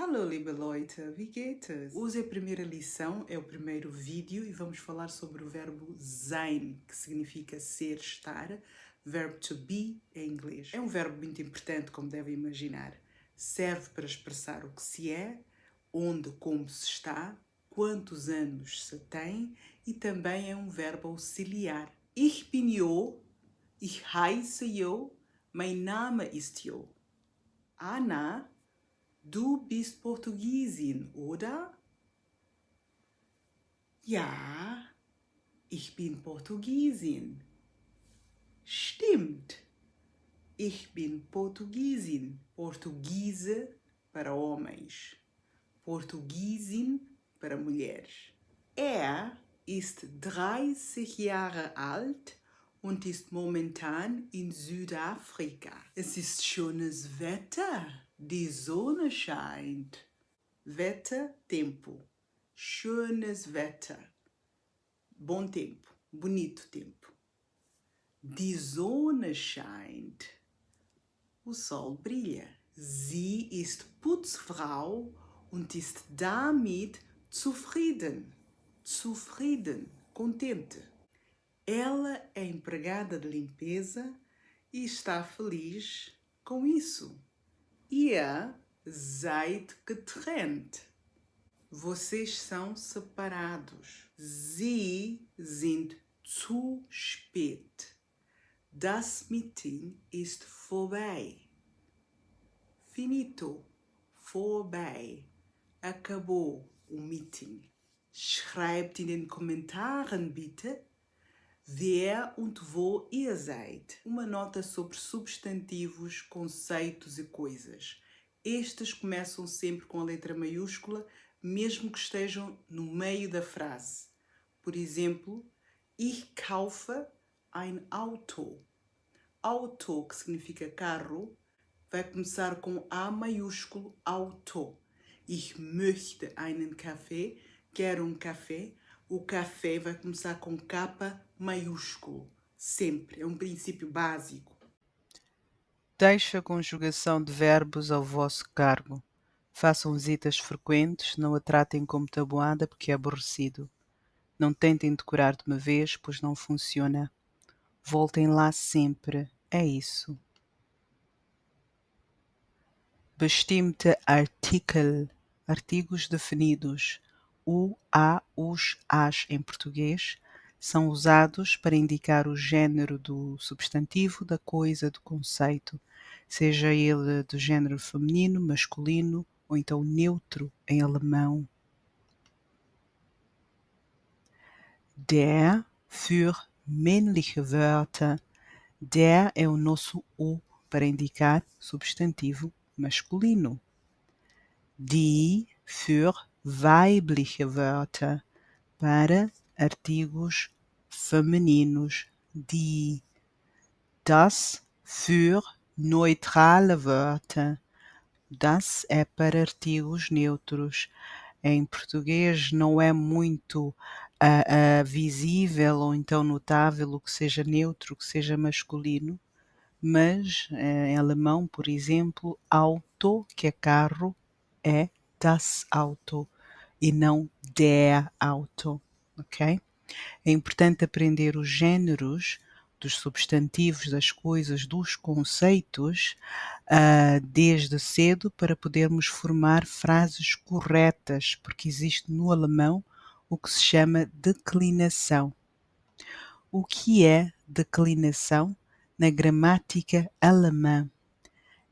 Hallo, liebe Leute, wie geht es? Hoje é a primeira lição, é o primeiro vídeo e vamos falar sobre o verbo sein, que significa ser, estar, verbo to be em inglês. É um verbo muito importante, como devem imaginar. Serve para expressar o que se é, onde, como se está, quantos anos se tem e também é um verbo auxiliar. Ich bin Jo, ich heiße Jo, mein Name ist Jo. Anna, du bist Portugiesin, oder? Ja, ich bin Portugiesin. Stimmt, ich bin Portugiesin. Portuguesa para homens, Portugiesin para mulheres. Er ist 30 Jahre alt und ist momentan in Südafrika. Es ist schönes Wetter, die Sonne scheint. Wetter, tempo. Schönes Wetter. Bom tempo, bonito tempo. Die Sonne scheint. O sol brilha. Sie ist Putzfrau und ist damit zufrieden. Zufrieden, contente. Ela é empregada de limpeza e está feliz com isso. Ihr seid getrennt. Vocês são separados. Sie sind zu spät. Das Meeting ist vorbei. Finito. Vorbei. Acabou o meeting. Schreibt in den Kommentaren bitte, wer und wo ihr seid. Uma nota sobre substantivos, conceitos e coisas. Estes começam sempre com a letra maiúscula, mesmo que estejam no meio da frase. Por exemplo, ich kaufe ein Auto. Auto, que significa carro, vai começar com A maiúsculo, Auto. Ich möchte einen Kaffee, quero um café. O café vai começar com K maiúsculo, sempre. É um princípio básico. Deixe a conjugação de verbos ao vosso cargo. Façam visitas frequentes, não a tratem como tabuada porque é aborrecido. Não tentem decorar de uma vez, pois não funciona. Voltem lá sempre, é isso. Bestimmte Artikel, artigos definidos. O, a, os, as em português são usados para indicar o género do substantivo, da coisa, do conceito, seja ele do género feminino, masculino ou então neutro em alemão. Der für männliche Wörter. Der é o nosso o para indicar substantivo masculino. Die für weibliche Wörter, para artigos femininos. Die. Das für neutrale Wörter. Das é para artigos neutros. Em português não é muito visível ou então notável o que seja neutro, o que seja masculino, mas em alemão, por exemplo, Auto, que é carro, é das Auto e não der Auto, ok? É importante aprender os géneros dos substantivos, das coisas, dos conceitos, desde cedo para podermos formar frases corretas, porque existe no alemão o que se chama declinação. O que é declinação na gramática alemã?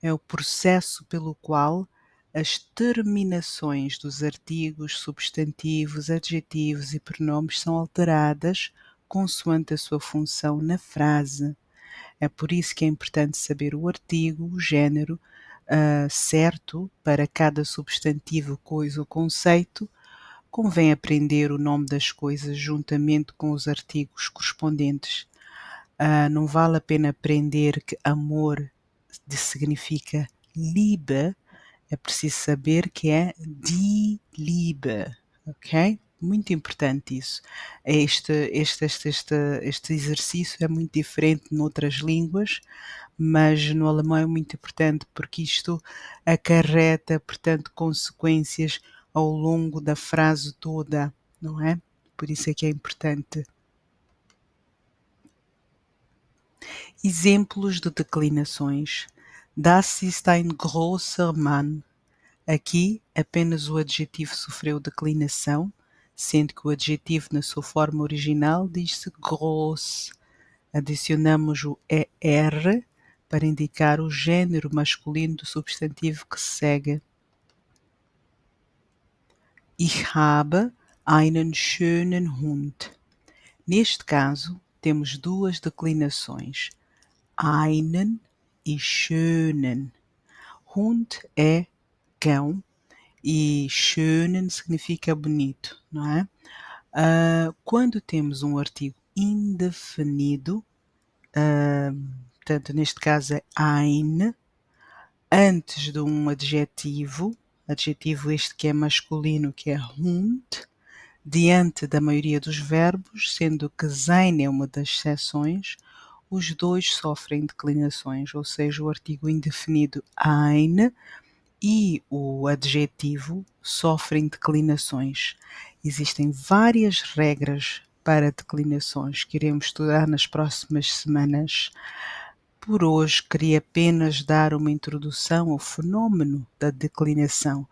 É o processo pelo qual as terminações dos artigos, substantivos, adjetivos e pronomes são alteradas consoante a sua função na frase. É por isso que é importante saber o artigo, o género certo para cada substantivo, coisa ou conceito. Convém aprender o nome das coisas juntamente com os artigos correspondentes. Não vale a pena aprender que amor significa Liebe, é preciso saber que é die Liebe, ok? Muito importante isso. Este exercício é muito diferente noutras línguas, mas no alemão é muito importante porque isto acarreta, portanto, consequências ao longo da frase toda, não é? Por isso é que é importante. Exemplos de declinações. Das ist ein großer Mann. Aqui, apenas o adjetivo sofreu declinação, sendo que o adjetivo na sua forma original diz-se groß. Adicionamos o ER para indicar o gênero masculino do substantivo que se segue. Ich habe einen schönen Hund. Neste caso, temos duas declinações, einen e schönen. Hund é cão e schönen significa bonito, não é? Quando temos um artigo indefinido, portanto, neste caso é ein, antes de um adjetivo este que é masculino, que é Hund, diante da maioria dos verbos, sendo que sein é uma das exceções, os dois sofrem declinações, ou seja, o artigo indefinido ein e o adjetivo sofrem declinações. Existem várias regras para declinações que iremos estudar nas próximas semanas. Por hoje, queria apenas dar uma introdução ao fenômeno da declinação.